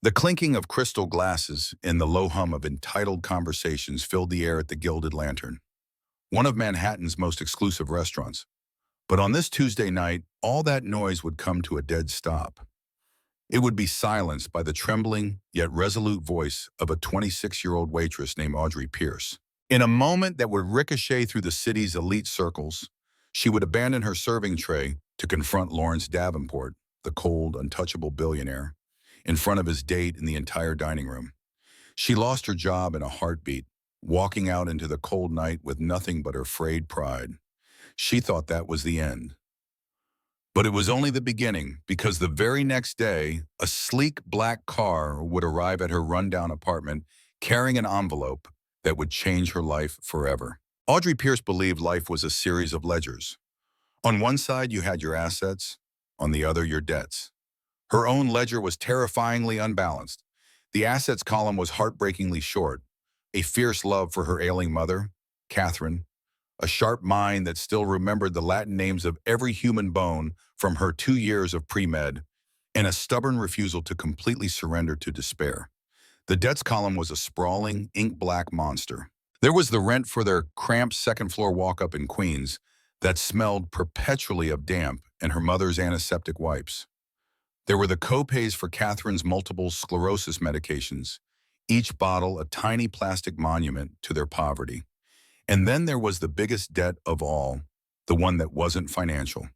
The clinking of crystal glasses and the low hum of entitled conversations filled the air at the Gilded Lantern, one of Manhattan's most exclusive restaurants. But on this Tuesday night, all that noise would come to a dead stop. It would be silenced by the trembling yet resolute voice of a 26-year-old waitress named Audrey Pierce. In a moment that would ricochet through the city's elite circles, she would abandon her serving tray to confront Lawrence Davenport, the cold, untouchable billionaire, in front of his date in the entire dining room. She lost her job in a heartbeat, walking out into the cold night with nothing but her frayed pride. She thought that was the end. But it was only the beginning, because the very next day, a sleek black car would arrive at her rundown apartment carrying an envelope that would change her life forever. Audrey Pierce believed life was a series of ledgers. On one side, you had your assets, on the other, your debts. Her own ledger was terrifyingly unbalanced. The assets column was heartbreakingly short, a fierce love for her ailing mother, Catherine, a sharp mind that still remembered the Latin names of every human bone from her 2 years of pre-med, and a stubborn refusal to completely surrender to despair. The debts column was a sprawling, ink-black monster. There was the rent for their cramped second-floor walk-up in Queens that smelled perpetually of damp and her mother's antiseptic wipes. There were the co-pays for Catherine's multiple sclerosis medications, each bottle a tiny plastic monument to their poverty. And then there was the biggest debt of all, the one that wasn't financial.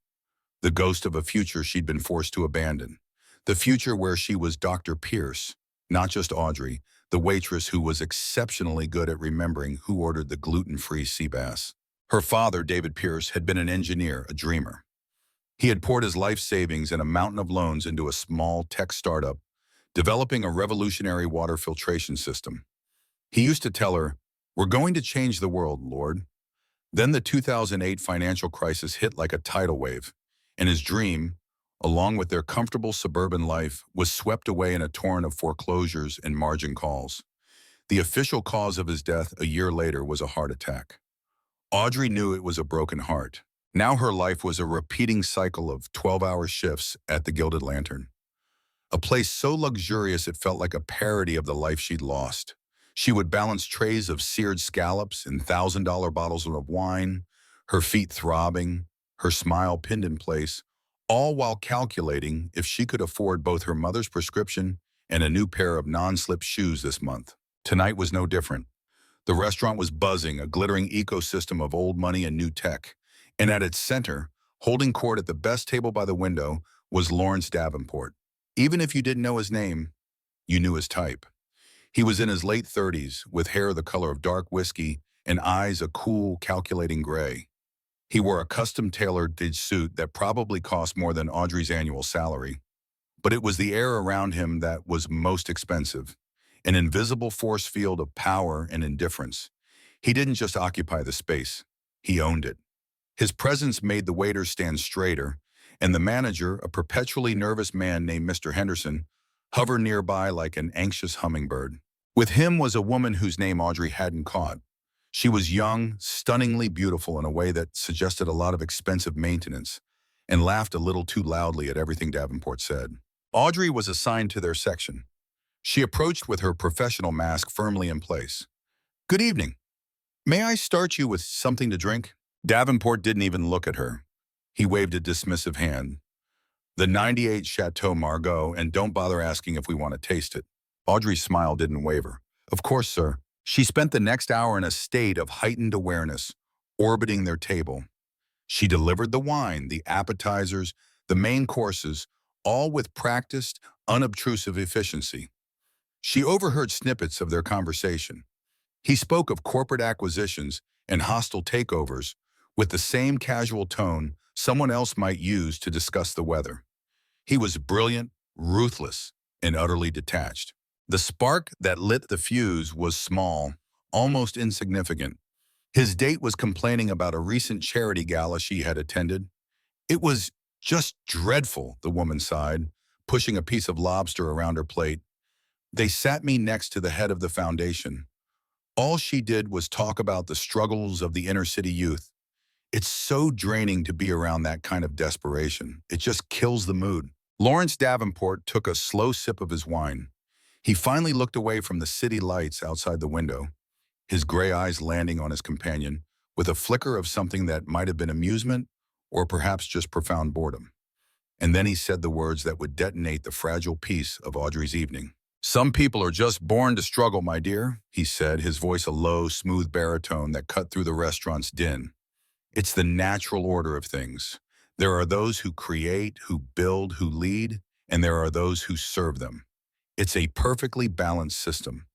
The ghost of a future she'd been forced to abandon. The future where she was Dr. Pierce, not just Audrey, the waitress who was exceptionally good at remembering who ordered the gluten-free sea bass. Her father, David Pierce, had been an engineer, a dreamer. He had poured his life savings and a mountain of loans into a small tech startup, developing a revolutionary water filtration system. He used to tell her, "We're going to change the world, Lord." Then the 2008 financial crisis hit like a tidal wave, and his dream, along with their comfortable suburban life, was swept away in a torrent of foreclosures and margin calls. The official cause of his death a year later was a heart attack. Audrey knew it was a broken heart. Now her life was a repeating cycle of 12-hour shifts at the Gilded Lantern, a place so luxurious it felt like a parody of the life she'd lost. She would balance trays of seared scallops and $1,000 bottles of wine, her feet throbbing, her smile pinned in place, all while calculating if she could afford both her mother's prescription and a new pair of non-slip shoes this month. Tonight was no different. The restaurant was buzzing, a glittering ecosystem of old money and new tech. And at its center, holding court at the best table by the window, was Lawrence Davenport. Even if you didn't know his name, you knew his type. He was in his late 30s, with hair the color of dark whiskey and eyes a cool, calculating gray. He wore a custom-tailored suit that probably cost more than Audrey's annual salary. But it was the air around him that was most expensive, an invisible force field of power and indifference. He didn't just occupy the space, he owned it. His presence made the waiters stand straighter, and the manager, a perpetually nervous man named Mr. Henderson, hover nearby like an anxious hummingbird. With him was a woman whose name Audrey hadn't caught. She was young, stunningly beautiful in a way that suggested a lot of expensive maintenance, and laughed a little too loudly at everything Davenport said. Audrey was assigned to their section. She approached with her professional mask firmly in place. "Good evening. May I start you with something to drink?" Davenport didn't even look at her. He waved a dismissive hand. "The 98 Chateau Margaux, and don't bother asking if we want to taste it." Audrey's smile didn't waver. "Of course, sir." She spent the next hour in a state of heightened awareness, orbiting their table. She delivered the wine, the appetizers, the main courses, all with practiced, unobtrusive efficiency. She overheard snippets of their conversation. He spoke of corporate acquisitions and hostile takeovers with the same casual tone someone else might use to discuss the weather. He was brilliant, ruthless, and utterly detached. The spark that lit the fuse was small, almost insignificant. His date was complaining about a recent charity gala she had attended. "It was just dreadful," the woman sighed, pushing a piece of lobster around her plate. "They sat me next to the head of the foundation. All she did was talk about the struggles of the inner city youth. It's so draining to be around that kind of desperation. It just kills the mood." Lawrence Davenport took a slow sip of his wine. He finally looked away from the city lights outside the window, his gray eyes landing on his companion, with a flicker of something that might have been amusement or perhaps just profound boredom. And then he said the words that would detonate the fragile peace of Audrey's evening. "Some people are just born to struggle, my dear," he said, his voice a low, smooth baritone that cut through the restaurant's din. "It's the natural order of things. There are those who create, who build, who lead, and there are those who serve them. It's a perfectly balanced system.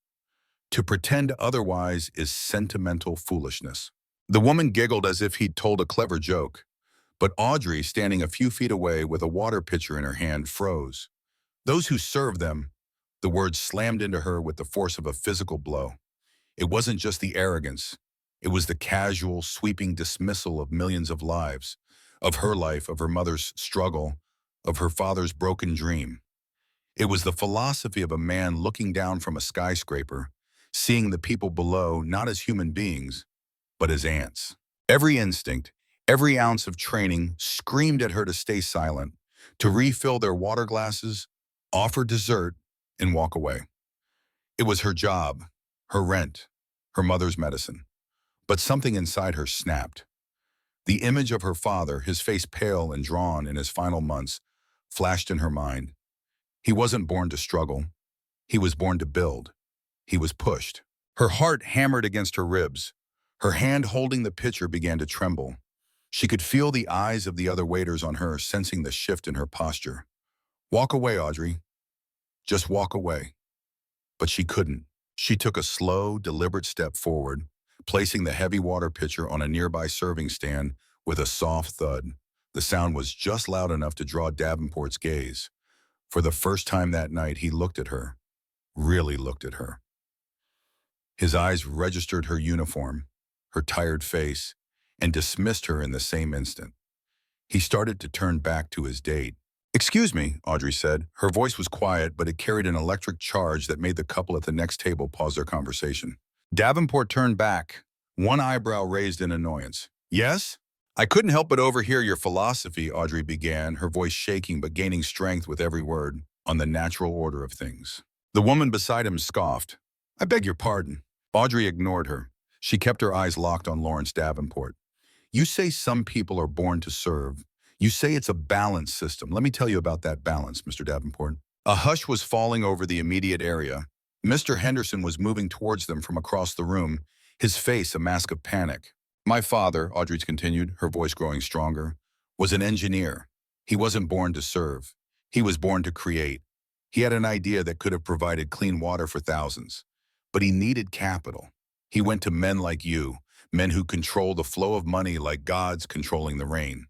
To pretend otherwise is sentimental foolishness." The woman giggled as if he'd told a clever joke, but Audrey, standing a few feet away with a water pitcher in her hand, froze. Those who serve them, the words slammed into her with the force of a physical blow. It wasn't just the arrogance. It was the casual, sweeping dismissal of millions of lives, of her life, of her mother's struggle, of her father's broken dream. It was the philosophy of a man looking down from a skyscraper, seeing the people below not as human beings, but as ants. Every instinct, every ounce of training screamed at her to stay silent, to refill their water glasses, offer dessert, and walk away. It was her job, her rent, her mother's medicine. But something inside her snapped. The image of her father, his face pale and drawn in his final months, flashed in her mind. He wasn't born to struggle. He was born to build. He was pushed. Her heart hammered against her ribs. Her hand holding the pitcher began to tremble. She could feel the eyes of the other waiters on her, sensing the shift in her posture. "Walk away, Audrey. Just walk away." But she couldn't. She took a slow, deliberate step forward, placing the heavy water pitcher on a nearby serving stand with a soft thud. The sound was just loud enough to draw Davenport's gaze. For the first time that night, he looked at her, really looked at her. His eyes registered her uniform, her tired face, and dismissed her in the same instant. He started to turn back to his date. "Excuse me," Audrey said. Her voice was quiet, but it carried an electric charge that made the couple at the next table pause their conversation. Davenport turned back, one eyebrow raised in annoyance. "Yes? I couldn't help but overhear your philosophy," Audrey began, her voice shaking but gaining strength with every word, "on the natural order of things." The woman beside him scoffed. "I beg your pardon." Audrey ignored her. She kept her eyes locked on Lawrence Davenport. "You say some people are born to serve. You say it's a balanced system. Let me tell you about that balance, Mr. Davenport." A hush was falling over the immediate area. Mr. Henderson was moving towards them from across the room, his face a mask of panic. "My father," Audrey continued, her voice growing stronger, "was an engineer. He wasn't born to serve. He was born to create. He had an idea that could have provided clean water for thousands. But he needed capital. He went to men like you, men who control the flow of money like gods controlling the rain.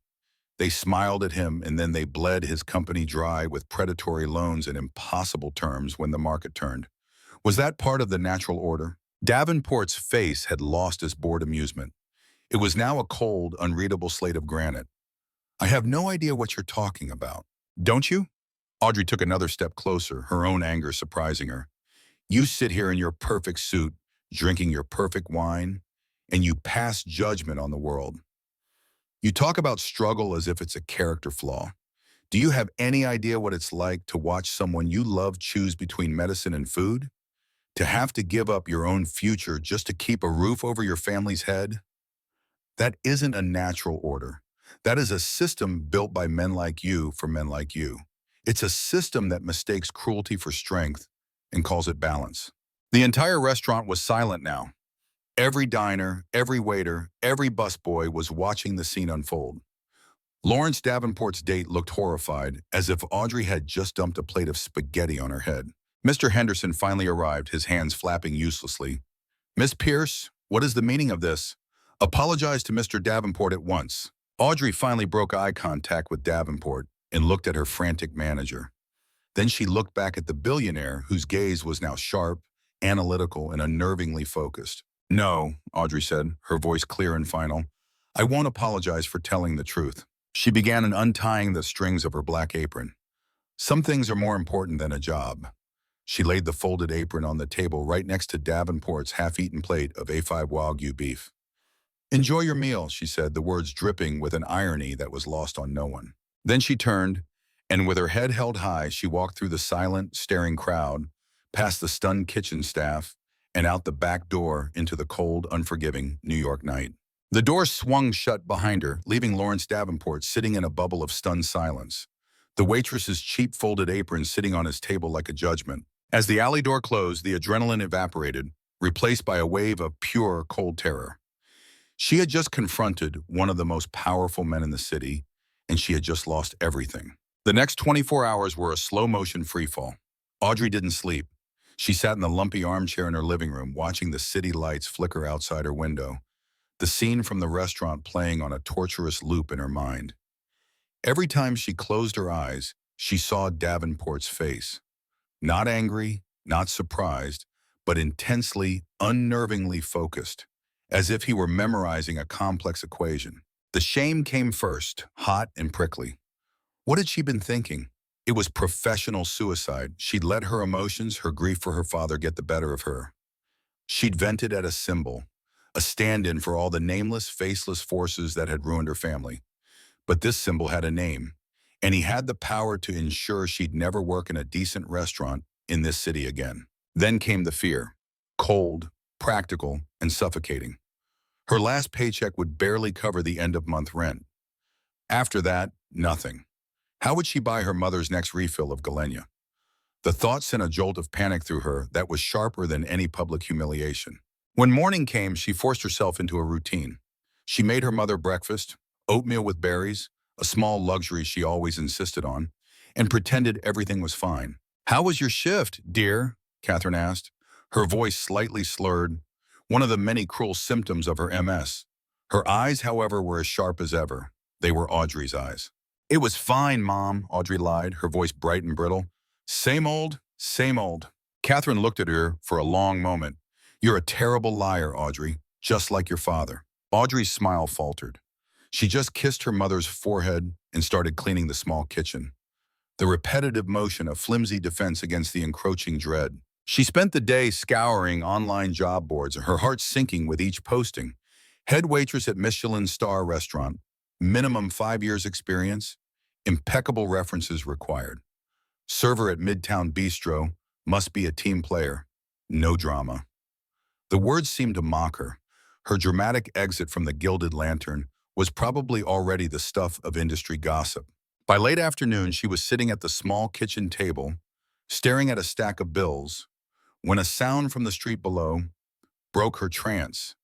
They smiled at him, and then they bled his company dry with predatory loans and impossible terms when the market turned. Was that part of the natural order?" Davenport's face had lost its bored amusement. It was now a cold, unreadable slate of granite. "I have no idea what you're talking about." "Don't you?" Audrey took another step closer, her own anger surprising her. "You sit here in your perfect suit, drinking your perfect wine, and you pass judgment on the world. You talk about struggle as if it's a character flaw. Do you have any idea what it's like to watch someone you love choose between medicine and food? To have to give up your own future just to keep a roof over your family's head? That isn't a natural order. That is a system built by men like you for men like you. It's a system that mistakes cruelty for strength and calls it balance." The entire restaurant was silent now. Every diner, every waiter, every busboy was watching the scene unfold. Lawrence Davenport's date looked horrified, as if Audrey had just dumped a plate of spaghetti on her head. Mr. Henderson finally arrived, his hands flapping uselessly. "Miss Pierce, what is the meaning of this? Apologize to Mr. Davenport at once." Audrey finally broke eye contact with Davenport and looked at her frantic manager. Then she looked back at the billionaire, whose gaze was now sharp, analytical, and unnervingly focused. "No," Audrey said, her voice clear and final. "I won't apologize for telling the truth." She began untying the strings of her black apron. "Some things are more important than a job." She laid the folded apron on the table right next to Davenport's half-eaten plate of A5 Wagyu beef. "Enjoy your meal," she said, the words dripping with an irony that was lost on no one. Then she turned, and with her head held high, she walked through the silent, staring crowd, past the stunned kitchen staff, and out the back door into the cold, unforgiving New York night. The door swung shut behind her, leaving Lawrence Davenport sitting in a bubble of stunned silence, the waitress's cheap folded apron sitting on his table like a judgment. As the alley door closed, the adrenaline evaporated, replaced by a wave of pure, cold terror. She had just confronted one of the most powerful men in the city, and she had just lost everything. The next 24 hours were a slow-motion freefall. Audrey didn't sleep. She sat in the lumpy armchair in her living room, watching the city lights flicker outside her window, the scene from the restaurant playing on a torturous loop in her mind. Every time she closed her eyes, she saw Davenport's face. Not angry, not surprised, but intensely, unnervingly focused, as if he were memorizing a complex equation. The shame came first, hot and prickly. What had she been thinking? It was professional suicide. She'd let her emotions, her grief for her father, get the better of her. She'd vented at a symbol, a stand-in for all the nameless, faceless forces that had ruined her family. But this symbol had a name, and he had the power to ensure she'd never work in a decent restaurant in this city again. Then came the fear, cold, practical, and suffocating. Her last paycheck would barely cover the end-of-month rent. After that, nothing. How would she buy her mother's next refill of Galenia? The thought sent a jolt of panic through her that was sharper than any public humiliation. When morning came, she forced herself into a routine. She made her mother breakfast, oatmeal with berries, a small luxury she always insisted on, and pretended everything was fine. "How was your shift, dear?" Catherine asked, her voice slightly slurred, one of the many cruel symptoms of her MS. Her eyes, however, were as sharp as ever. They were Audrey's eyes. "It was fine, Mom," Audrey lied, her voice bright and brittle. Same old, same old." Catherine looked at her for a long moment. "You're a terrible liar, Audrey, just like your father." Audrey's smile faltered. She just kissed her mother's forehead and started cleaning the small kitchen, the repetitive motion a flimsy defense against the encroaching dread. She spent the day scouring online job boards, her heart sinking with each posting. Head waitress at Michelin star restaurant, minimum 5 years experience, impeccable references required. Server at Midtown Bistro, must be a team player, no drama. The words seemed to mock her. Her dramatic exit from the Gilded Lantern was probably already the stuff of industry gossip. By late afternoon, she was sitting at the small kitchen table, staring at a stack of bills, when a sound from the street below broke her trance.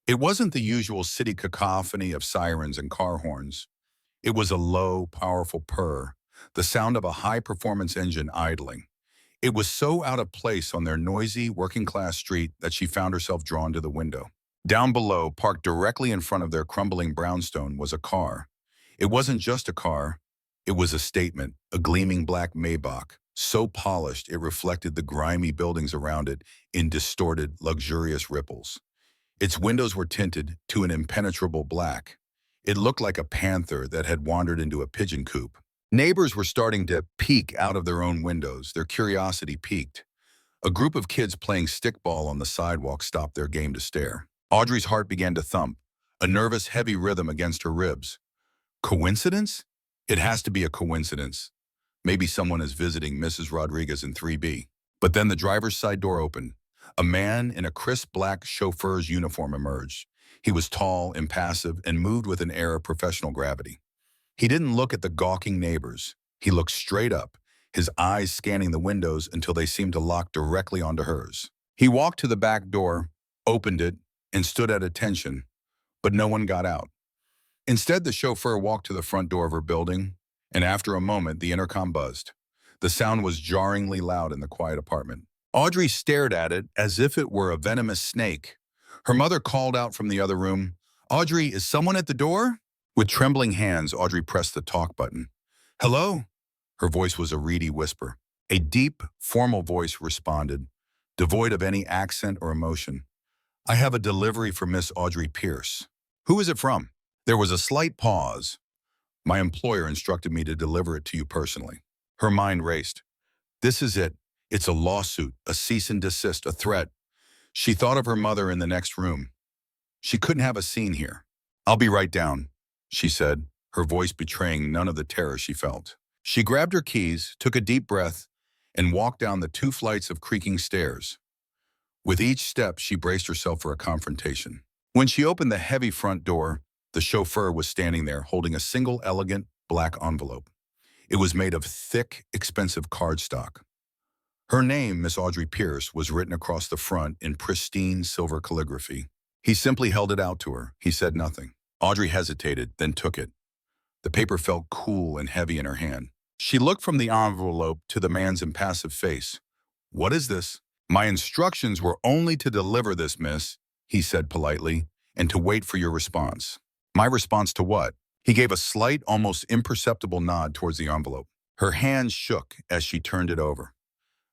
It wasn't the usual city cacophony of sirens and car horns. It was a low, powerful purr, the sound of a high-performance engine idling. It was so out of place on their noisy, working-class street that she found herself drawn to the window. Down below, parked directly in front of their crumbling brownstone, was a car. It wasn't just a car. It was a statement, a gleaming black Maybach, so polished it reflected the grimy buildings around it in distorted, luxurious ripples. Its windows were tinted to an impenetrable black. It looked like a panther that had wandered into a pigeon coop. Neighbors were starting to peek out of their own windows, their curiosity piqued. A group of kids playing stickball on the sidewalk stopped their game to stare. Audrey's heart began to thump, a nervous, heavy rhythm against her ribs. Coincidence? It has to be a coincidence. Maybe someone is visiting Mrs. Rodriguez in 3B. But then the driver's side door opened. A man in a crisp black chauffeur's uniform emerged. He was tall, impassive, and moved with an air of professional gravity. He didn't look at the gawking neighbors. He looked straight up, his eyes scanning the windows until they seemed to lock directly onto hers. He walked to the back door, opened it, and stood at attention, but no one got out. Instead, the chauffeur walked to the front door of her building, and after a moment, the intercom buzzed. The sound was jarringly loud in the quiet apartment. Audrey stared at it as if it were a venomous snake. Her mother called out from the other room, "Audrey, is someone at the door?" With trembling hands, Audrey pressed the talk button. "Hello?" Her voice was a reedy whisper. A deep, formal voice responded, devoid of any accent or emotion. "I have a delivery for Miss Audrey Pierce." "Who is it from?" There was a slight pause. "My employer instructed me to deliver it to you personally." Her mind raced. This is it. It's a lawsuit, a cease and desist, a threat. She thought of her mother in the next room. She couldn't have a scene here. "I'll be right down," she said, her voice betraying none of the terror she felt. She grabbed her keys, took a deep breath, and walked down the 2 flights of creaking stairs. With each step, she braced herself for a confrontation. When she opened the heavy front door, the chauffeur was standing there holding a single elegant black envelope. It was made of thick, expensive cardstock. Her name, Miss Audrey Pierce, was written across the front in pristine silver calligraphy. He simply held it out to her. He said nothing. Audrey hesitated, then took it. The paper felt cool and heavy in her hand. She looked from the envelope to the man's impassive face. "What is this?" "My instructions were only to deliver this, miss," he said politely, "and to wait for your response." "My response to what?" He gave a slight, almost imperceptible nod towards the envelope. Her hand shook as she turned it over.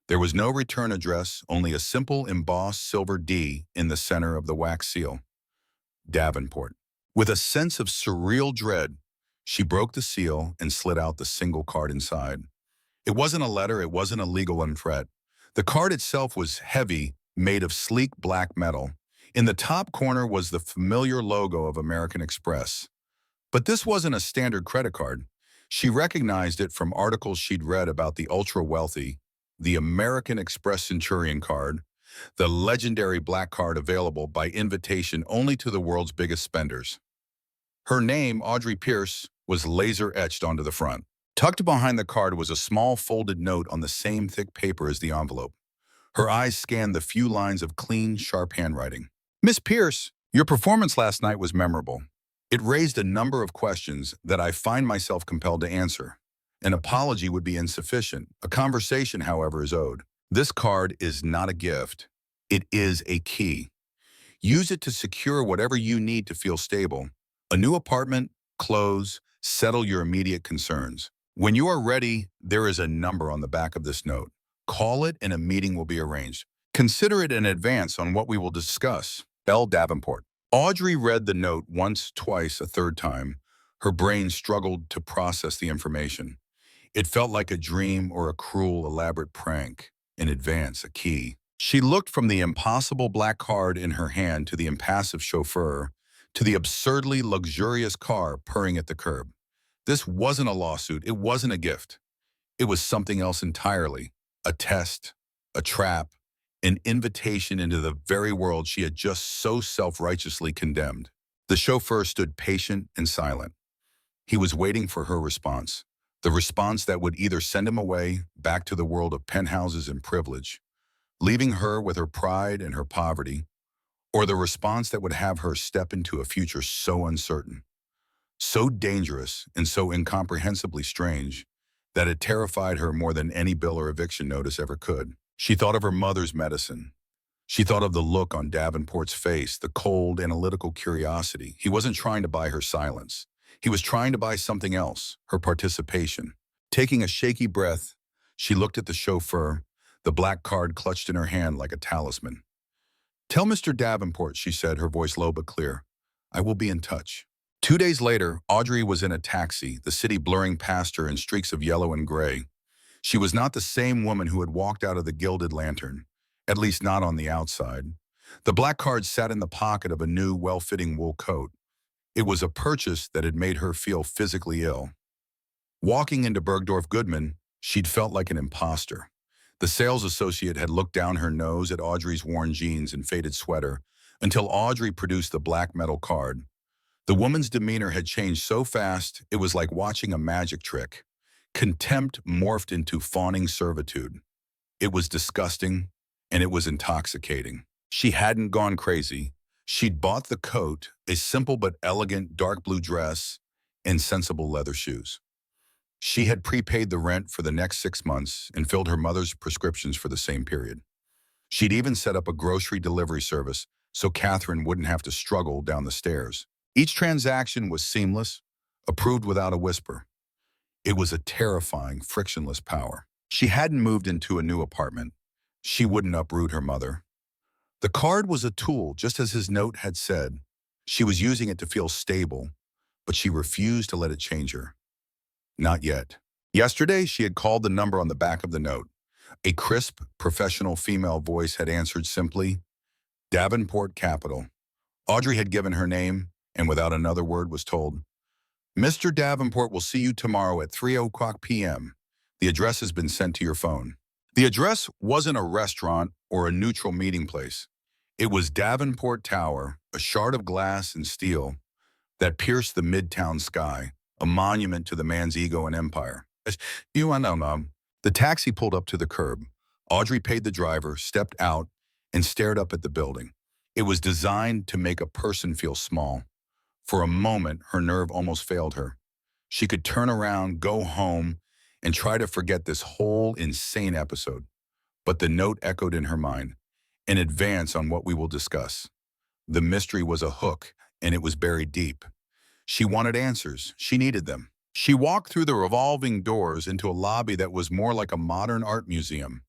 There was no return address, only a simple embossed silver D in the center of the wax seal. Davenport. With a sense of surreal dread, she broke the seal and slid out the single card inside. It wasn't a letter, it wasn't a legal threat. The card itself was heavy, made of sleek black metal. In the top corner was the familiar logo of American Express. But this wasn't a standard credit card. She recognized it from articles she'd read about the ultra-wealthy, the American Express Centurion card, the legendary black card available by invitation only to the world's biggest spenders. Her name, Audrey Pierce, was laser-etched onto the front. Tucked behind the card was a small folded note on the same thick paper as the envelope. Her eyes scanned the few lines of clean, sharp handwriting. "Miss Pierce, your performance last night was memorable. It raised a number of questions that I find myself compelled to answer. An apology would be insufficient. A conversation, however, is owed. This card is not a gift. It is a key. Use it to secure whatever you need to feel stable. A new apartment, clothes, settle your immediate concerns. When you are ready, there is a number on the back of this note. Call it and a meeting will be arranged. Consider it in advance on what we will discuss. L. Davenport." Audrey read the note once, twice, a third time. Her brain struggled to process the information. It felt like a dream or a cruel, elaborate prank. In advance, a key. She looked from the impossible black card in her hand to the impassive chauffeur, to the absurdly luxurious car purring at the curb. This wasn't a lawsuit. It wasn't a gift. It was something else entirely. A test, a trap, an invitation into the very world she had just so self-righteously condemned. The chauffeur stood patient and silent. He was waiting for her response, the response that would either send him away, back to the world of penthouses and privilege, leaving her with her pride and her poverty, or the response that would have her step into a future so uncertain, so dangerous and so incomprehensibly strange that it terrified her more than any bill or eviction notice ever could. She thought of her mother's medicine. She thought of the look on Davenport's face, the cold, analytical curiosity. He wasn't trying to buy her silence. He was trying to buy something else, her participation. Taking a shaky breath, she looked at the chauffeur, the black card clutched in her hand like a talisman. "Tell Mr. Davenport," she said, her voice low but clear. "I will be in touch." 2 days later, Audrey was in a taxi, the city blurring past her in streaks of yellow and gray. She was not the same woman who had walked out of the Gilded Lantern, at least not on the outside. The black card sat in the pocket of a new, well-fitting wool coat. It was a purchase that had made her feel physically ill. Walking into Bergdorf Goodman, she'd felt like an imposter. The sales associate had looked down her nose at Audrey's worn jeans and faded sweater until Audrey produced the black metal card. The woman's demeanor had changed so fast, it was like watching a magic trick. Contempt morphed into fawning servitude. It was disgusting, and it was intoxicating. She hadn't gone crazy. She'd bought the coat, a simple but elegant dark blue dress, and sensible leather shoes. She had prepaid the rent for the next 6 months and filled her mother's prescriptions for the same period. She'd even set up a grocery delivery service so Catherine wouldn't have to struggle down the stairs. Each transaction was seamless, approved without a whisper. It was a terrifying, frictionless power. She hadn't moved into a new apartment. She wouldn't uproot her mother. The card was a tool, just as his note had said. She was using it to feel stable, but she refused to let it change her. Not yet. Yesterday, she had called the number on the back of the note. A crisp, professional female voice had answered simply, "Davenport Capital." Audrey had given her name, and without another word was told, "Mr. Davenport will see you tomorrow at 3 o'clock p.m. The address has been sent to your phone." The address wasn't a restaurant or a neutral meeting place. It was Davenport Tower, a shard of glass and steel that pierced the midtown sky, a monument to the man's ego and empire. You know. The taxi pulled up to the curb. Audrey paid the driver, stepped out, and stared up at the building. It was designed to make a person feel small. For a moment, her nerve almost failed her. She could turn around, go home, and try to forget this whole insane episode. But the note echoed in her mind, an advance on what we will discuss. The mystery was a hook, and it was buried deep. She wanted answers. She needed them. She walked through the revolving doors into a lobby that was more like a modern art museum.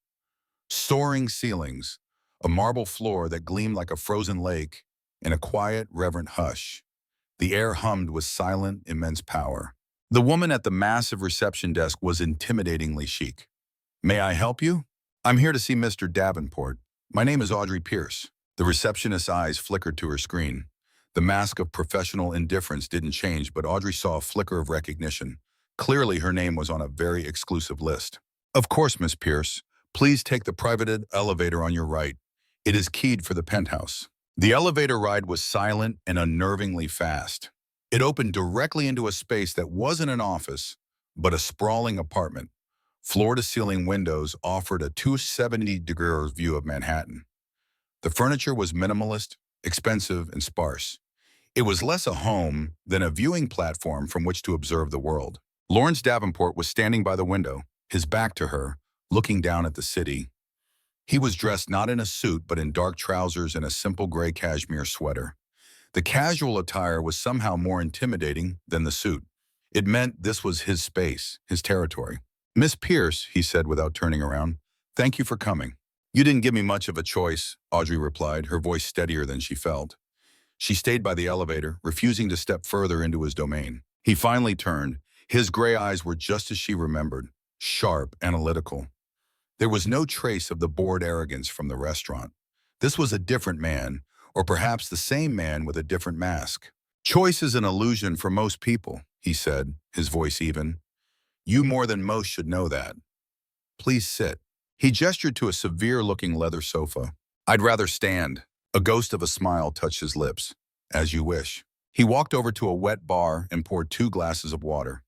Soaring ceilings, a marble floor that gleamed like a frozen lake, and a quiet, reverent hush. The air hummed with silent, immense power. The woman at the massive reception desk was intimidatingly chic. "May I help you? I'm here to see Mr. Davenport. My name is Audrey Pierce." The receptionist's eyes flickered to her screen. The mask of professional indifference didn't change, but Audrey saw a flicker of recognition. Clearly, her name was on a very exclusive list. "Of course, Miss Pierce. Please take the private elevator on your right. It is keyed for the penthouse." The elevator ride was silent and unnervingly fast. It opened directly into a space that wasn't an office, but a sprawling apartment. Floor-to-ceiling windows offered a 270-degree view of Manhattan. The furniture was minimalist, expensive, and sparse. It was less a home than a viewing platform from which to observe the world. Lawrence Davenport was standing by the window, his back to her, looking down at the city. He was dressed not in a suit but in dark trousers and a simple gray cashmere sweater. The casual attire was somehow more intimidating than the suit. It meant this was his space, his territory. "Miss Pierce," he said without turning around, "thank you for coming." "You didn't give me much of a choice," Audrey replied, her voice steadier than she felt. She stayed by the elevator, refusing to step further into his domain. He finally turned. His gray eyes were just as she remembered, sharp, analytical. There was no trace of the bored arrogance from the restaurant. This was a different man, or perhaps the same man with a different mask. "Choice is an illusion for most people," he said, his voice even. "You more than most should know that. Please sit." He gestured to a severe-looking leather sofa. "I'd rather stand." A ghost of a smile touched his lips. "As you wish." He walked over to a wet bar and poured 2 glasses of water.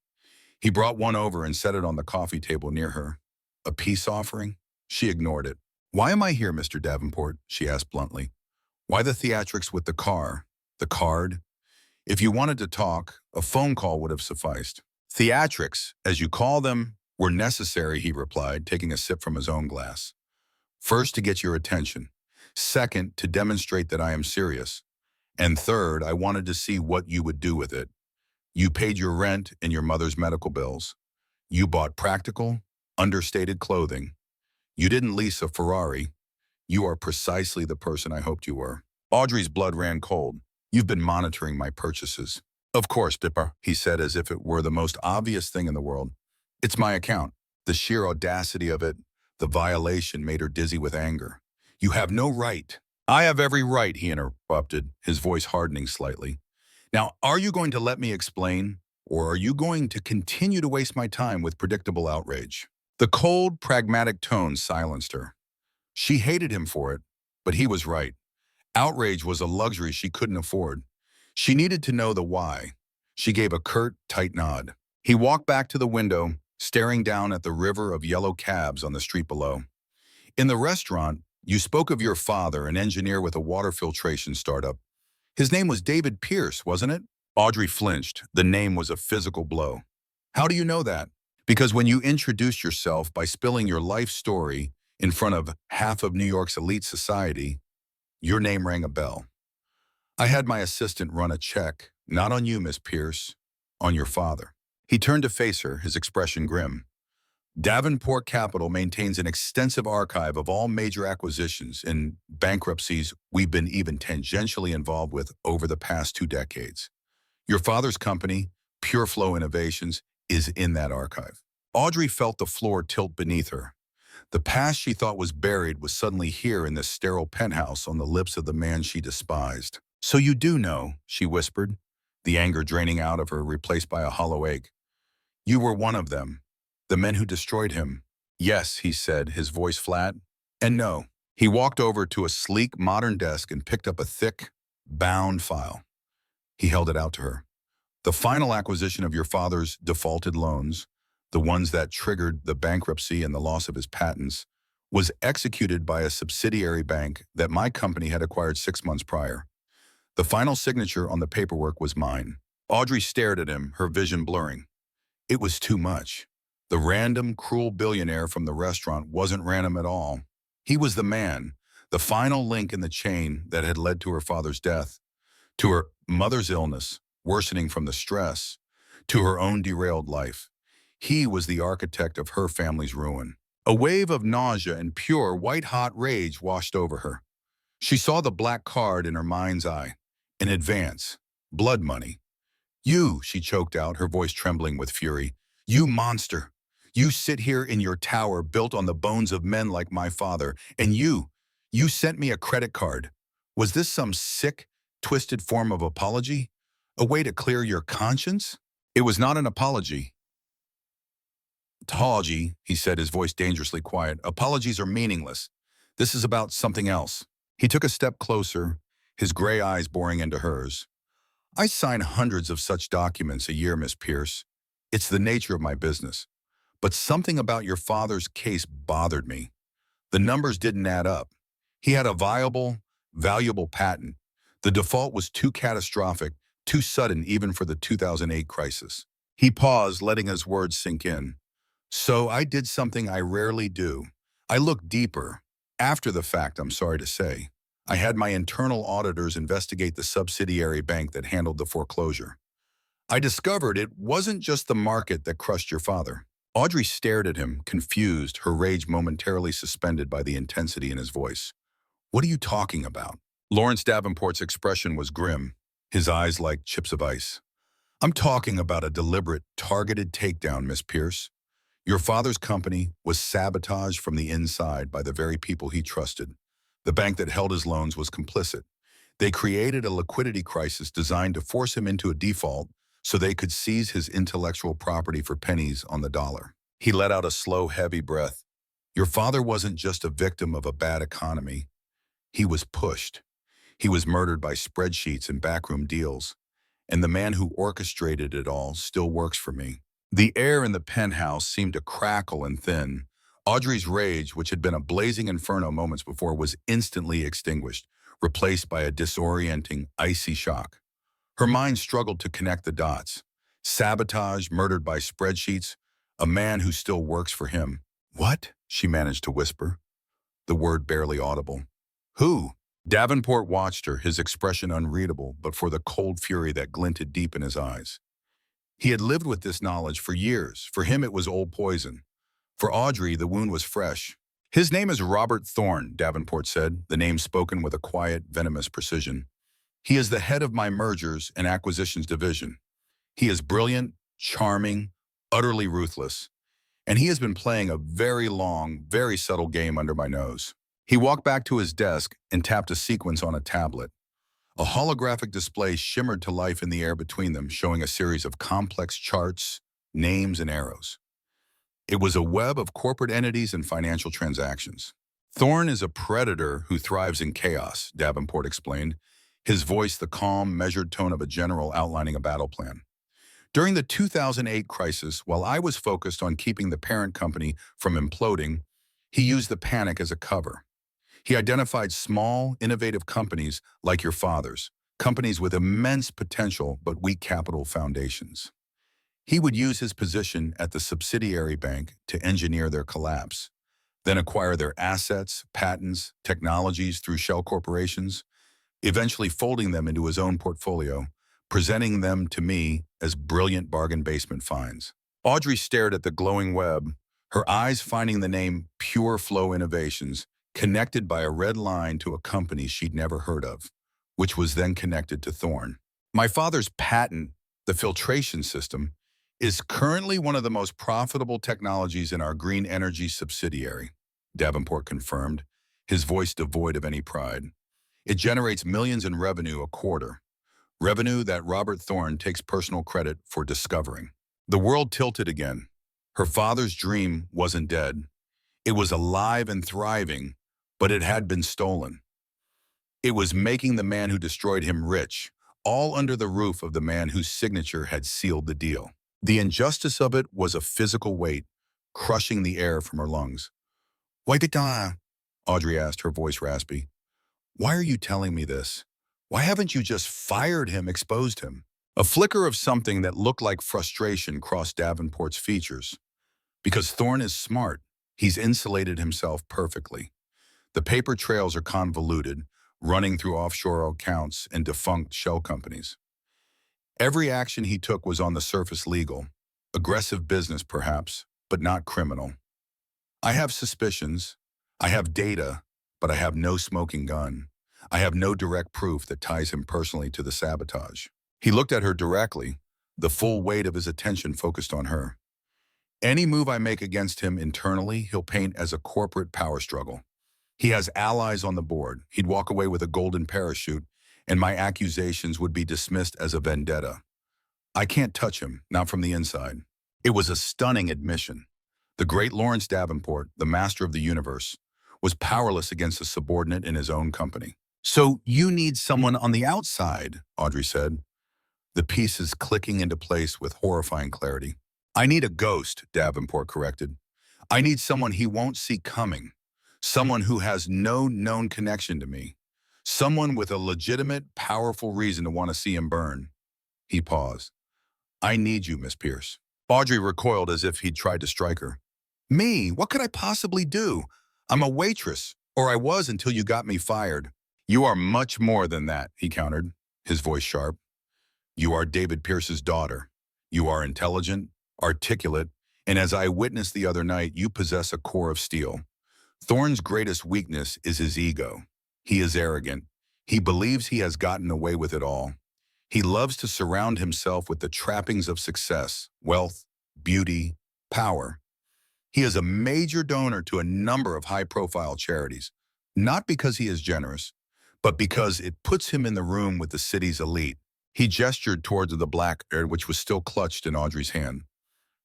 He brought one over and set it on the coffee table near her. A peace offering? She ignored it. "Why am I here, Mr. Davenport?" she asked bluntly. "Why the theatrics with the car? The card? If you wanted to talk, a phone call would have sufficed." "Theatrics, as you call them, were necessary," he replied, taking a sip from his own glass. "First, to get your attention. Second, to demonstrate that I am serious. And third, I wanted to see what you would do with it. You paid your rent and your mother's medical bills. You bought practical, understated clothing. You didn't lease a Ferrari. You are precisely the person I hoped you were." Audrey's blood ran cold. "You've been monitoring my purchases." "Of course, Dipper," he said as if it were the most obvious thing in the world. "It's my account." The sheer audacity of it, the violation, made her dizzy with anger. "You have no right." "I have every right," he interrupted, his voice hardening slightly. "Now, are you going to let me explain, or are you going to continue to waste my time with predictable outrage?" The cold, pragmatic tone silenced her. She hated him for it, but he was right. Outrage was a luxury she couldn't afford. She needed to know the why. She gave a curt, tight nod. He walked back to the window, staring down at the river of yellow cabs on the street below. "In the restaurant, you spoke of your father, an engineer with a water filtration startup. His name was David Pierce, wasn't it?" Audrey flinched. The name was a physical blow. "How do you know that?" "Because when you introduced yourself by spilling your life story in front of half of New York's elite society, your name rang a bell. I had my assistant run a check, not on you, Miss Pierce, on your father." He turned to face her, his expression grim. "Davenport Capital maintains an extensive archive of all major acquisitions and bankruptcies we've been even tangentially involved with over the past 2 decades. Your father's company, Pure Flow Innovations, is in that archive." Audrey felt the floor tilt beneath her. The past she thought was buried was suddenly here in this sterile penthouse on the lips of the man she despised. "So you do know," she whispered, the anger draining out of her, replaced by a hollow ache. "You were one of them, the men who destroyed him. Yes, he said, his voice flat. And no. He walked over to a sleek, modern desk and picked up a thick, bound file. He held it out to her. The final acquisition of your father's defaulted loans, the ones that triggered the bankruptcy and the loss of his patents, was executed by a subsidiary bank that my company had acquired 6 months prior. The final signature on the paperwork was mine. Audrey stared at him, her vision blurring. It was too much. The random, cruel billionaire from the restaurant wasn't random at all. He was the man, the final link in the chain that had led to her father's death, to her mother's illness, worsening from the stress, to her own derailed life. He was the architect of her family's ruin. A wave of nausea and pure, white-hot rage washed over her. She saw the black card in her mind's eye. In advance. Blood money. You, she choked out, her voice trembling with fury. You monster. You sit here in your tower built on the bones of men like my father, and you sent me a credit card. Was this some sick, twisted form of apology? A way to clear your conscience? It was not an apology. Apology, he said, his voice dangerously quiet. Apologies are meaningless. This is about something else. He took a step closer, his gray eyes boring into hers. I sign hundreds of such documents a year, Miss Pierce. It's the nature of my business. But something about your father's case bothered me. The numbers didn't add up. He had a viable, valuable patent. The default was too catastrophic, too sudden even for the 2008 crisis. He paused, letting his words sink in. So I did something I rarely do. I looked deeper. After the fact, I'm sorry to say. I had my internal auditors investigate the subsidiary bank that handled the foreclosure. I discovered it wasn't just the market that crushed your father. Audrey stared at him, confused, her rage momentarily suspended by the intensity in his voice. What are you talking about? Lawrence Davenport's expression was grim, his eyes like chips of ice. I'm talking about a deliberate, targeted takedown, Miss Pierce. Your father's company was sabotaged from the inside by the very people he trusted. The bank that held his loans was complicit. They created a liquidity crisis designed to force him into a default so they could seize his intellectual property for pennies on the dollar. He let out a slow, heavy breath. Your father wasn't just a victim of a bad economy. He was pushed. He was murdered by spreadsheets and backroom deals. And the man who orchestrated it all still works for me. The air in the penthouse seemed to crackle and thin. Audrey's rage, which had been a blazing inferno moments before, was instantly extinguished, replaced by a disorienting, icy shock. Her mind struggled to connect the dots. Sabotage, murdered by spreadsheets, a man who still works for him. What? She managed to whisper, the word barely audible. Who? Davenport watched her, his expression unreadable, but for the cold fury that glinted deep in his eyes. He had lived with this knowledge for years. For him, it was old poison. For Audrey, the wound was fresh. His name is Robert Thorne, Davenport said, the name spoken with a quiet, venomous precision. He is the head of my mergers and acquisitions division. He is brilliant, charming, utterly ruthless. And he has been playing a very long, very subtle game under my nose. He walked back to his desk and tapped a sequence on a tablet. A holographic display shimmered to life in the air between them, showing a series of complex charts, names, and arrows. It was a web of corporate entities and financial transactions. Thorne is a predator who thrives in chaos, Davenport explained, his voice the calm, measured tone of a general outlining a battle plan. During the 2008 crisis, while I was focused on keeping the parent company from imploding, he used the panic as a cover. He identified small, innovative companies like your father's, companies with immense potential but weak capital foundations. He would use his position at the subsidiary bank to engineer their collapse, then acquire their assets, patents, technologies through shell corporations, eventually folding them into his own portfolio, presenting them to me as brilliant bargain basement finds. Audrey stared at the glowing web, her eyes finding the name Pure Flow Innovations, connected by a red line to a company she'd never heard of, which was then connected to Thorne. My father's patent, the filtration system, is currently one of the most profitable technologies in our green energy subsidiary, Davenport confirmed, his voice devoid of any pride. It generates millions in revenue a quarter, revenue that Robert Thorne takes personal credit for discovering. The world tilted again. Her father's dream wasn't dead. It was alive and thriving, but it had been stolen. It was making the man who destroyed him rich, all under the roof of the man whose signature had sealed the deal. The injustice of it was a physical weight, crushing the air from her lungs. Why did I? Audrey asked, her voice raspy. Why are you telling me this? Why haven't you just fired him, exposed him? A flicker of something that looked like frustration crossed Davenport's features. Because Thorne is smart, he's insulated himself perfectly. The paper trails are convoluted, running through offshore accounts and defunct shell companies. Every action he took was on the surface legal, aggressive business perhaps, but not criminal. I have suspicions, I have data, but I have no smoking gun. I have no direct proof that ties him personally to the sabotage. He looked at her directly, the full weight of his attention focused on her. Any move I make against him internally, he'll paint as a corporate power struggle. He has allies on the board. He'd walk away with a golden parachute, and my accusations would be dismissed as a vendetta. I can't touch him, not from the inside. It was a stunning admission. The great Lawrence Davenport, the master of the universe, was powerless against a subordinate in his own company. So you need someone on the outside, Audrey said, the pieces clicking into place with horrifying clarity. I need a ghost, Davenport corrected. I need someone he won't see coming. Someone who has no known connection to me. Someone with a legitimate, powerful reason to want to see him burn. He paused. I need you, Miss Pierce. Audrey recoiled as if he'd tried to strike her. Me? What could I possibly do? I'm a waitress, or I was until you got me fired. You are much more than that, he countered, his voice sharp. You are David Pierce's daughter. You are intelligent, articulate, and as I witnessed the other night, you possess a core of steel. Thorne's greatest weakness is his ego. He is arrogant. He believes he has gotten away with it all. He loves to surround himself with the trappings of success, wealth, beauty, power. He is a major donor to a number of high-profile charities, not because he is generous, but because it puts him in the room with the city's elite. He gestured towards the black card which was still clutched in Audrey's hand.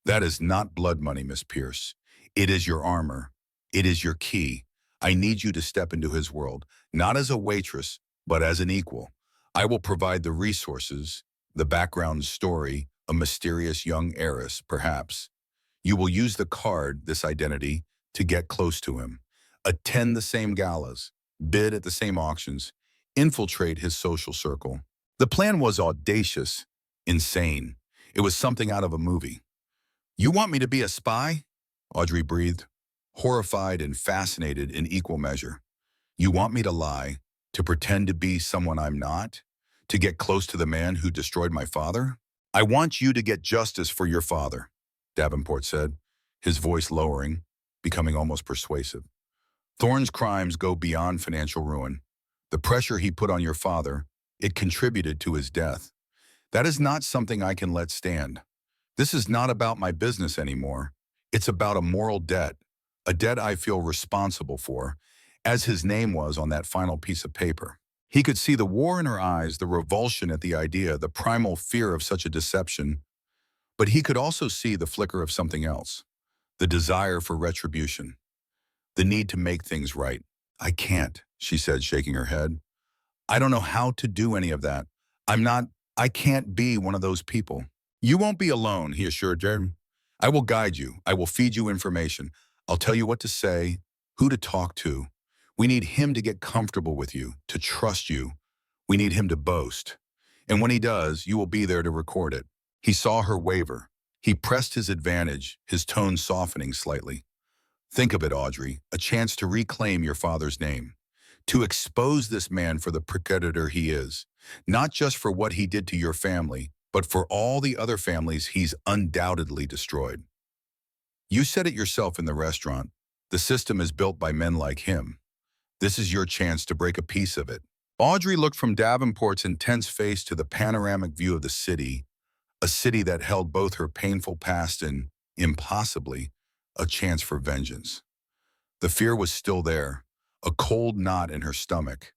That is not blood money, Miss Pierce. It is your armor. It is your key. I need you to step into his world, not as a waitress, but as an equal. I will provide the resources, the background story, a mysterious young heiress, perhaps. You will use the card, this identity, to get close to him. Attend the same galas, bid at the same auctions, infiltrate his social circle. The plan was audacious, insane. It was something out of a movie. You want me to be a spy? Audrey breathed, horrified and fascinated in equal measure. You want me to lie, to pretend to be someone I'm not, to get close to the man who destroyed my father? I want you to get justice for your father, Davenport said, his voice lowering, becoming almost persuasive. Thorne's crimes go beyond financial ruin. The pressure he put on your father, it contributed to his death. That is not something I can let stand. This is not about my business anymore. It's about a moral debt, a debt I feel responsible for, as his name was on that final piece of paper. He could see the war in her eyes, the revulsion at the idea, the primal fear of such a deception, but he could also see the flicker of something else, the desire for retribution, the need to make things right. I can't, she said, shaking her head. I don't know how to do any of that. I can't be one of those people. You won't be alone, he assured her. I will guide you. I will feed you information. I'll tell you what to say, who to talk to. We need him to get comfortable with you, to trust you. We need him to boast. And when he does, you will be there to record it. He saw her waver. He pressed his advantage, his tone softening slightly. Think of it, Audrey, a chance to reclaim your father's name, to expose this man for the predator he is, not just for what he did to your family, but for all the other families he's undoubtedly destroyed. You said it yourself in the restaurant. The system is built by men like him. This is your chance to break a piece of it. Audrey looked from Davenport's intense face to the panoramic view of the city, a city that held both her painful past and, impossibly, a chance for vengeance. The fear was still there, a cold knot in her stomach,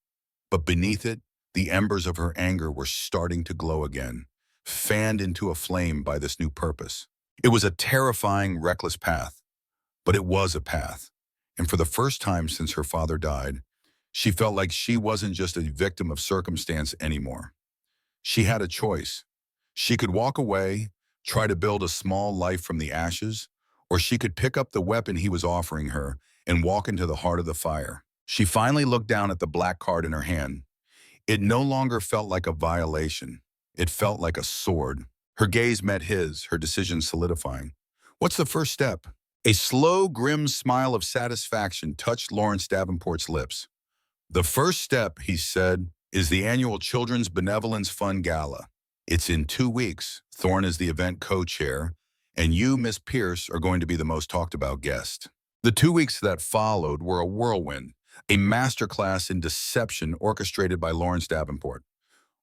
but beneath it, the embers of her anger were starting to glow again, fanned into a flame by this new purpose. It was a terrifying, reckless path, but it was a path. And for the first time since her father died, she felt like she wasn't just a victim of circumstance anymore. She had a choice. She could walk away, try to build a small life from the ashes, or she could pick up the weapon he was offering her and walk into the heart of the fire. She finally looked down at the black card in her hand. It no longer felt like a violation. It felt like a sword. Her gaze met his, her decision solidifying. What's the first step? A slow, grim smile of satisfaction touched Lawrence Davenport's lips. The first step, he said, is the annual Children's Benevolence Fund Gala. It's in 2 weeks. Thorne is the event co-chair, and you, Miss Pierce, are going to be the most talked about guest. The 2 weeks that followed were a whirlwind, a masterclass in deception orchestrated by Lawrence Davenport.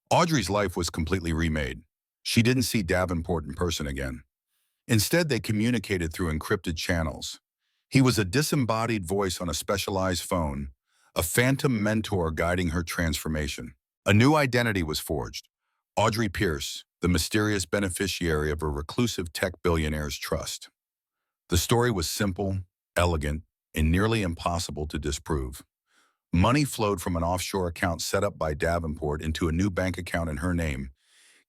Audrey's life was completely remade. She didn't see Davenport in person again. Instead, they communicated through encrypted channels. He was a disembodied voice on a specialized phone, a phantom mentor guiding her transformation. A new identity was forged. Audrey Pierce, the mysterious beneficiary of a reclusive tech billionaire's trust. The story was simple, elegant, and nearly impossible to disprove. Money flowed from an offshore account set up by Davenport into a new bank account in her name,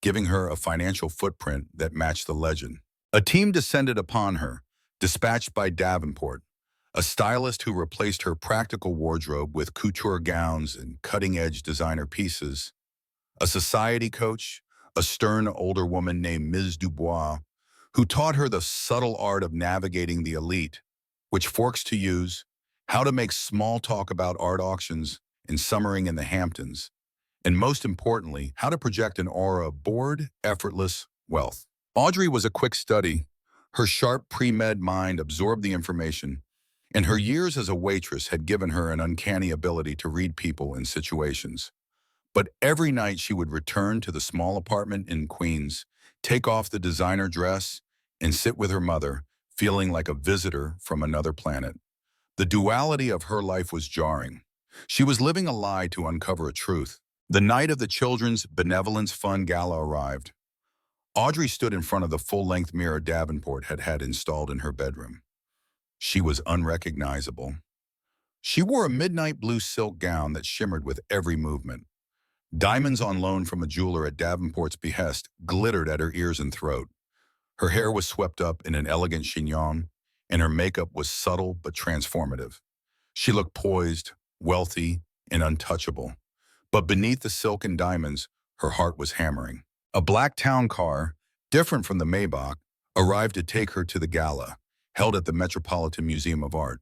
giving her a financial footprint that matched the legend. A team descended upon her, dispatched by Davenport, a stylist who replaced her practical wardrobe with couture gowns and cutting-edge designer pieces, a society coach, a stern older woman named Ms. Dubois, who taught her the subtle art of navigating the elite, which forks to use, how to make small talk about art auctions and summering in the Hamptons, and most importantly, how to project an aura of bored, effortless wealth. Audrey was a quick study. Her sharp pre-med mind absorbed the information, and her years as a waitress had given her an uncanny ability to read people and situations. But every night she would return to the small apartment in Queens, take off the designer dress, and sit with her mother, feeling like a visitor from another planet. The duality of her life was jarring. She was living a lie to uncover a truth. The night of the Children's Benevolence Fund Gala arrived. Audrey stood in front of the full-length mirror Davenport had had installed in her bedroom. She was unrecognizable. She wore a midnight blue silk gown that shimmered with every movement. Diamonds on loan from a jeweler at Davenport's behest glittered at her ears and throat. Her hair was swept up in an elegant chignon, and her makeup was subtle but transformative. She looked poised, wealthy, and untouchable. But beneath the silk and diamonds, her heart was hammering. A black town car, different from the Maybach, arrived to take her to the gala, held at the Metropolitan Museum of Art.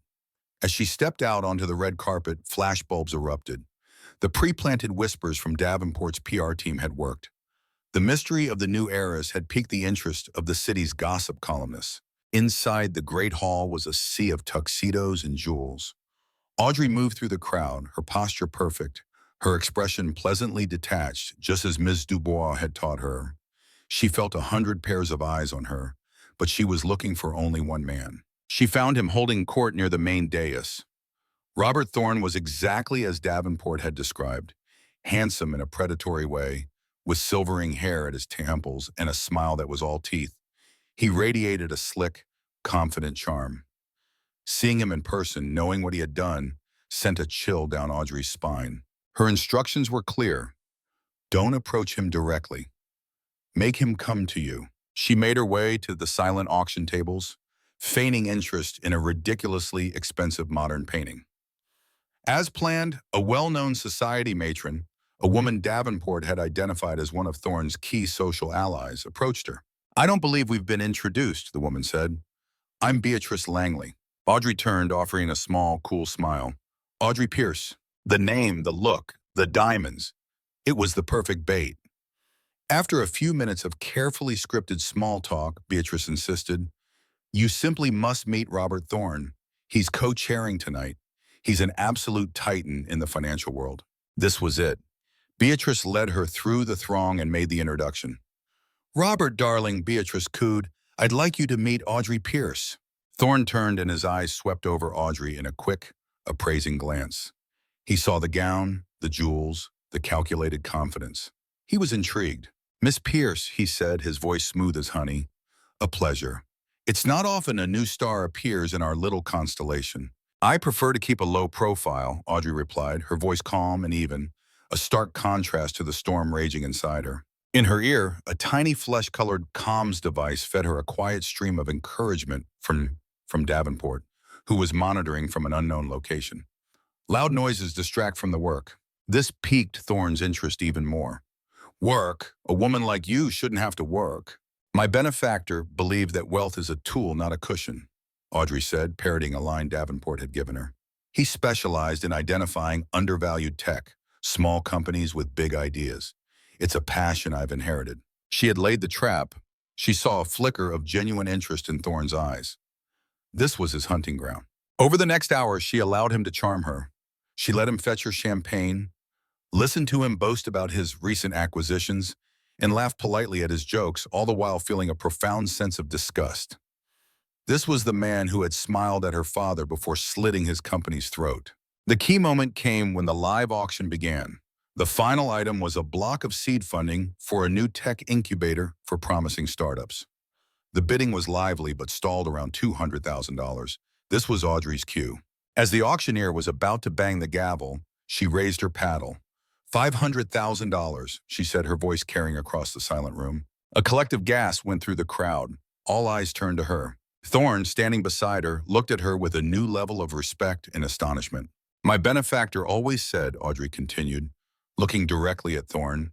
As she stepped out onto the red carpet, flashbulbs erupted. The pre-planted whispers from Davenport's PR team had worked. The mystery of the new heiress had piqued the interest of the city's gossip columnists. Inside the great hall was a sea of tuxedos and jewels. Audrey moved through the crowd, her posture perfect, her expression pleasantly detached, just as Ms. Dubois had taught her. She felt 100 pairs of eyes on her, but she was looking for only one man. She found him holding court near the main dais. Robert Thorne was exactly as Davenport had described, handsome in a predatory way, with silvering hair at his temples and a smile that was all teeth. He radiated a slick, confident charm. Seeing him in person, knowing what he had done, sent a chill down Audrey's spine. Her instructions were clear. Don't approach him directly. Make him come to you. She made her way to the silent auction tables, feigning interest in a ridiculously expensive modern painting. As planned, a well-known society matron, a woman Davenport had identified as one of Thorne's key social allies, approached her. I don't believe we've been introduced, the woman said. I'm Beatrice Langley. Audrey turned, offering a small, cool smile. Audrey Pierce. The name, the look, the diamonds. It was the perfect bait. After a few minutes of carefully scripted small talk, Beatrice insisted, you simply must meet Robert Thorne. He's co-chairing tonight. He's an absolute titan in the financial world. This was it. Beatrice led her through the throng and made the introduction. Robert, darling, Beatrice cooed, I'd like you to meet Audrey Pierce. Thorne turned and his eyes swept over Audrey in a quick, appraising glance. He saw the gown, the jewels, the calculated confidence. He was intrigued. Miss Pierce, he said, his voice smooth as honey. A pleasure. It's not often a new star appears in our little constellation. I prefer to keep a low profile, Audrey replied, her voice calm and even, a stark contrast to the storm raging inside her. In her ear, a tiny flesh-colored comms device fed her a quiet stream of encouragement from Davenport, who was monitoring from an unknown location. Loud noises distract from the work. This piqued Thorne's interest even more. Work? A woman like you shouldn't have to work. My benefactor believed that wealth is a tool, not a cushion, Audrey said, parroting a line Davenport had given her. He specialized in identifying undervalued tech, small companies with big ideas. It's a passion I've inherited. She had laid the trap. She saw a flicker of genuine interest in Thorne's eyes. This was his hunting ground. Over the next hour, she allowed him to charm her. She let him fetch her champagne, listened to him boast about his recent acquisitions, and laughed politely at his jokes, all the while feeling a profound sense of disgust. This was the man who had smiled at her father before slitting his company's throat. The key moment came when the live auction began. The final item was a block of seed funding for a new tech incubator for promising startups. The bidding was lively but stalled around $200,000. This was Audrey's cue. As the auctioneer was about to bang the gavel, she raised her paddle. $500,000, she said, her voice carrying across the silent room. A collective gasp went through the crowd. All eyes turned to her. Thorne, standing beside her, looked at her with a new level of respect and astonishment. My benefactor always said, Audrey continued, looking directly at Thorne,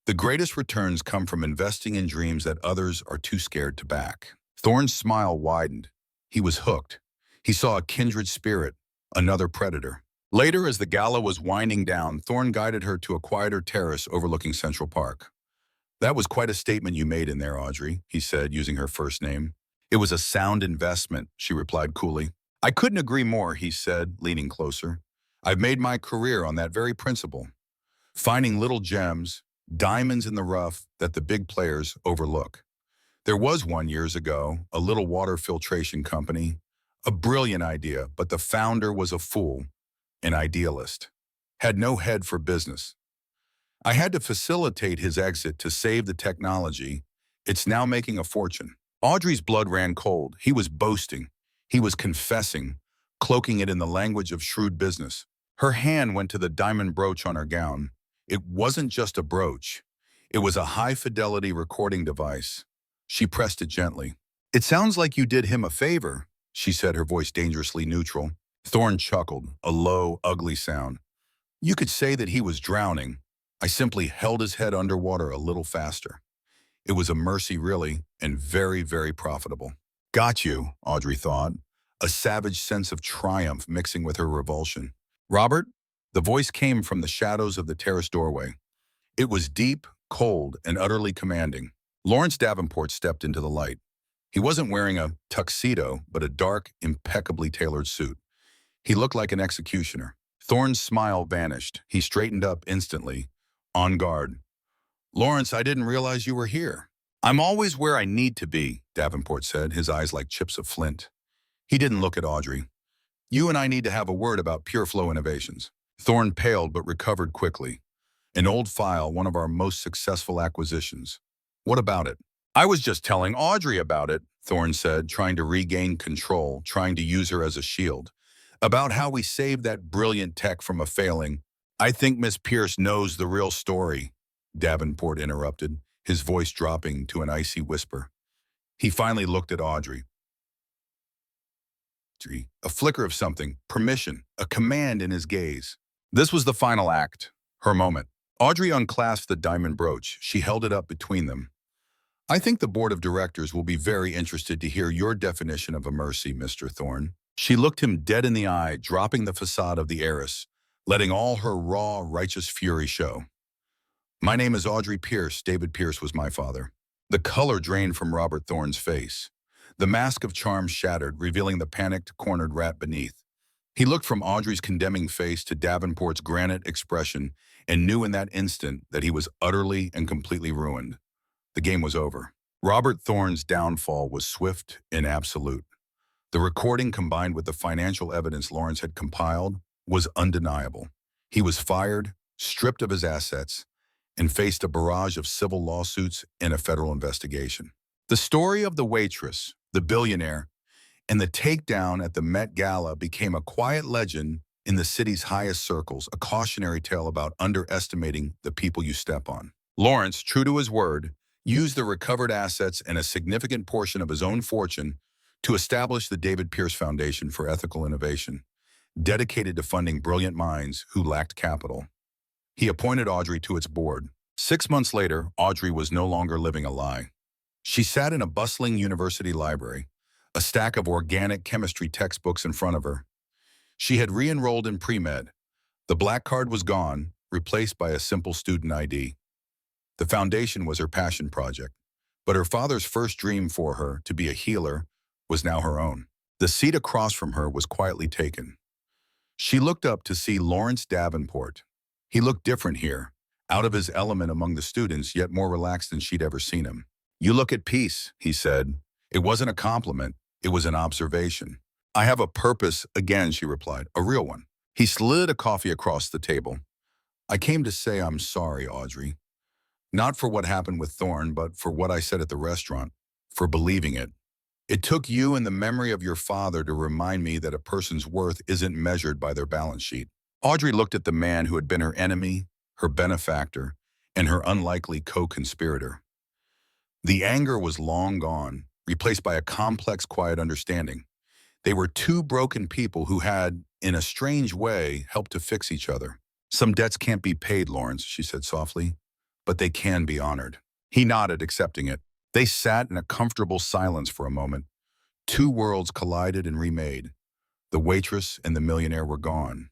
the greatest returns come from investing in dreams that others are too scared to back. Thorne's smile widened. He was hooked. He saw a kindred spirit, another predator. Later, as the gala was winding down, Thorne guided her to a quieter terrace overlooking Central Park. That was quite a statement you made in there, Audrey, he said, using her first name. It was a sound investment, she replied coolly. I couldn't agree more, he said, leaning closer. I've made my career on that very principle. Finding little gems, diamonds in the rough that the big players overlook. There was one years ago, a little water filtration company. A brilliant idea, but the founder was a fool, an idealist. Had no head for business. I had to facilitate his exit to save the technology. It's now making a fortune. Audrey's blood ran cold. He was boasting. He was confessing, cloaking it in the language of shrewd business. Her hand went to the diamond brooch on her gown. It wasn't just a brooch. It was a high-fidelity recording device. She pressed it gently. It sounds like you did him a favor, she said, her voice dangerously neutral. Thorne chuckled, a low, ugly sound. You could say that he was drowning. I simply held his head underwater a little faster. It was a mercy, really, and very, very profitable. Got you, Audrey thought, a savage sense of triumph mixing with her revulsion. Robert? The voice came from the shadows of the terrace doorway. It was deep, cold, and utterly commanding. Lawrence Davenport stepped into the light. He wasn't wearing a tuxedo, but a dark, impeccably tailored suit. He looked like an executioner. Thorne's smile vanished. He straightened up instantly, on guard. Lawrence, I didn't realize you were here. I'm always where I need to be, Davenport said, his eyes like chips of flint. He didn't look at Audrey. You and I need to have a word about Pure Flow Innovations. Thorne paled but recovered quickly. An old file, one of our most successful acquisitions. What about it? I was just telling Audrey about it, Thorne said, trying to regain control, trying to use her as a shield. About how we saved that brilliant tech from a failing. I think Miss Pierce knows the real story, Davenport interrupted, his voice dropping to an icy whisper. He finally looked at Audrey. A flicker of something, permission, a command in his gaze. This was the final act, her moment. Audrey unclasped the diamond brooch. She held it up between them. I think the board of directors will be very interested to hear your definition of a mercy, Mr. Thorne. She looked him dead in the eye, dropping the facade of the heiress, letting all her raw, righteous fury show. My name is Audrey Pierce. David Pierce was my father. The color drained from Robert Thorne's face. The mask of charm shattered, revealing the panicked, cornered rat beneath. He looked from Audrey's condemning face to Davenport's granite expression and knew in that instant that he was utterly and completely ruined. The game was over. Robert Thorne's downfall was swift and absolute. The recording, combined with the financial evidence Lawrence had compiled, was undeniable. He was fired, stripped of his assets, and faced a barrage of civil lawsuits and a federal investigation. The story of the waitress, the billionaire, And the takedown at the Met Gala became a quiet legend in the city's highest circles, a cautionary tale about underestimating the people you step on. Lawrence, true to his word, used the recovered assets and a significant portion of his own fortune to establish the David Pierce Foundation for Ethical Innovation, dedicated to funding brilliant minds who lacked capital. He appointed Audrey to its board. 6 months later, Audrey was no longer living a lie. She sat in a bustling university library, a stack of organic chemistry textbooks in front of her. She had re-enrolled in pre-med. The black card was gone, replaced by a simple student ID. The foundation was her passion project, but her father's first dream for her, to be a healer, was now her own. The seat across from her was quietly taken. She looked up to see Lawrence Davenport. He looked different here, out of his element among the students, yet more relaxed than she'd ever seen him. "You look at peace," he said. It wasn't a compliment, it was an observation. "I have a purpose again," she replied, "a real one." He slid a coffee across the table. "I came to say I'm sorry, Audrey. Not for what happened with Thorne, but for what I said at the restaurant, for believing it. It took you and the memory of your father to remind me that a person's worth isn't measured by their balance sheet." Audrey looked at the man who had been her enemy, her benefactor, and her unlikely co-conspirator. The anger was long gone, replaced by a complex, quiet understanding. They were two broken people who had, in a strange way, helped to fix each other. "Some debts can't be paid, Lawrence," she said softly, "but they can be honored." He nodded, accepting it. They sat in a comfortable silence for a moment. Two worlds collided and remade. The waitress and the millionaire were gone.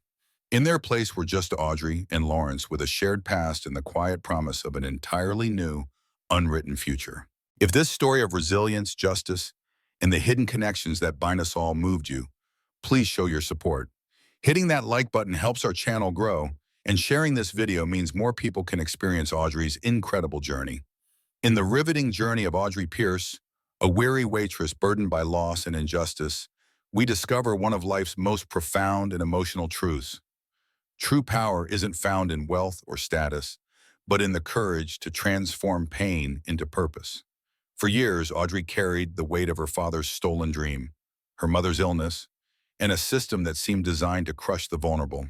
In their place were just Audrey and Lawrence, with a shared past and the quiet promise of an entirely new, unwritten future. If this story of resilience, justice, and the hidden connections that bind us all moved you, please show your support. Hitting that like button helps our channel grow, and sharing this video means more people can experience Audrey's incredible journey. In the riveting journey of Audrey Pierce, a weary waitress burdened by loss and injustice, we discover one of life's most profound and emotional truths. True power isn't found in wealth or status, but in the courage to transform pain into purpose. For years, Audrey carried the weight of her father's stolen dream, her mother's illness, and a system that seemed designed to crush the vulnerable.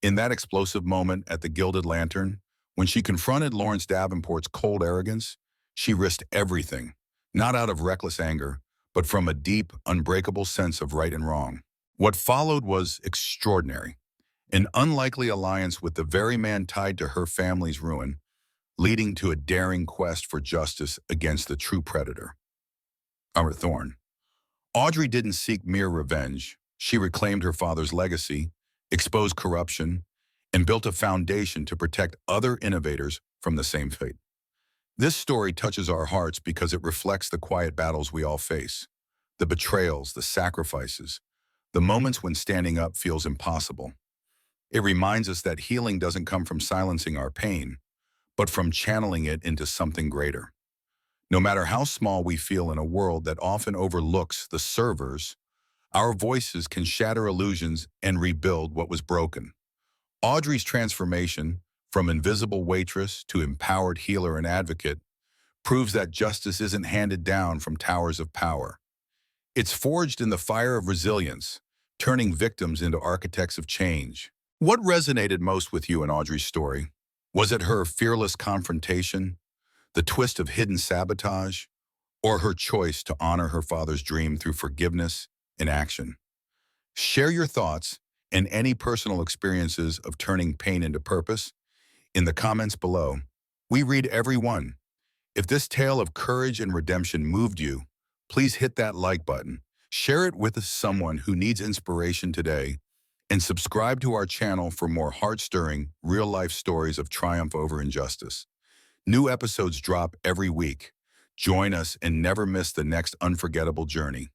In that explosive moment at the Gilded Lantern, when she confronted Lawrence Davenport's cold arrogance, she risked everything, not out of reckless anger, but from a deep, unbreakable sense of right and wrong. What followed was extraordinary. An unlikely alliance with the very man tied to her family's ruin, leading to a daring quest for justice against the true predator, Thorne. Audrey didn't seek mere revenge. She reclaimed her father's legacy, exposed corruption, and built a foundation to protect other innovators from the same fate. This story touches our hearts because it reflects the quiet battles we all face, the betrayals, the sacrifices, the moments when standing up feels impossible. It reminds us that healing doesn't come from silencing our pain, but from channeling it into something greater. No matter how small we feel in a world that often overlooks the servers, our voices can shatter illusions and rebuild what was broken. Audrey's transformation, from invisible waitress to empowered healer and advocate, proves that justice isn't handed down from towers of power. It's forged in the fire of resilience, turning victims into architects of change. What resonated most with you in Audrey's story? Was it her fearless confrontation, the twist of hidden sabotage, or her choice to honor her father's dream through forgiveness and action? Share your thoughts and any personal experiences of turning pain into purpose in the comments below. We read every one. If this tale of courage and redemption moved you, please hit that like button, share it with someone who needs inspiration today, and subscribe to our channel for more heart-stirring, real-life stories of triumph over injustice. New episodes drop every week. Join us and never miss the next unforgettable journey.